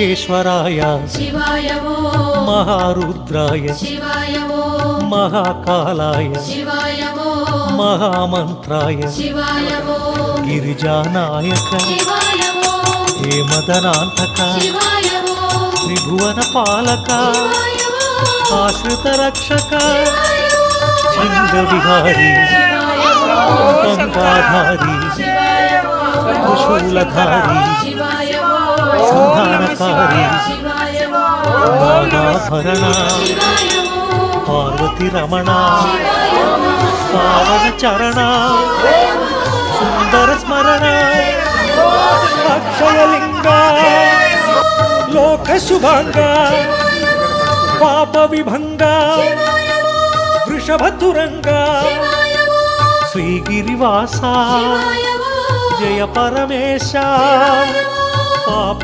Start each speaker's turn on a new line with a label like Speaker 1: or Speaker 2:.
Speaker 1: మహేశ్వరాయ
Speaker 2: శివాయ
Speaker 1: మహారుద్రాయ
Speaker 2: శివాయ
Speaker 1: మహాకాలాయ
Speaker 2: శివాయ
Speaker 1: మహామంత్రాయ
Speaker 2: శివాయ
Speaker 1: గిరిజానాయక
Speaker 2: శివాయ
Speaker 1: హేమదనాంతక
Speaker 2: శివాయ
Speaker 1: త్రిభువన పాలక ఆశ్రిత రక్షక చంద్ర విహారీ గంగాధారి త్రిశూలధారి సంధానకారి నాగాభరణ పార్వతి రమణ పావన చరణ సుందర స్మరణ అక్షయలింగ లోక శుభంగ పాప విభంగ వృషభతురంగ శ్రీగిరివాస జయ పరమేశ పాప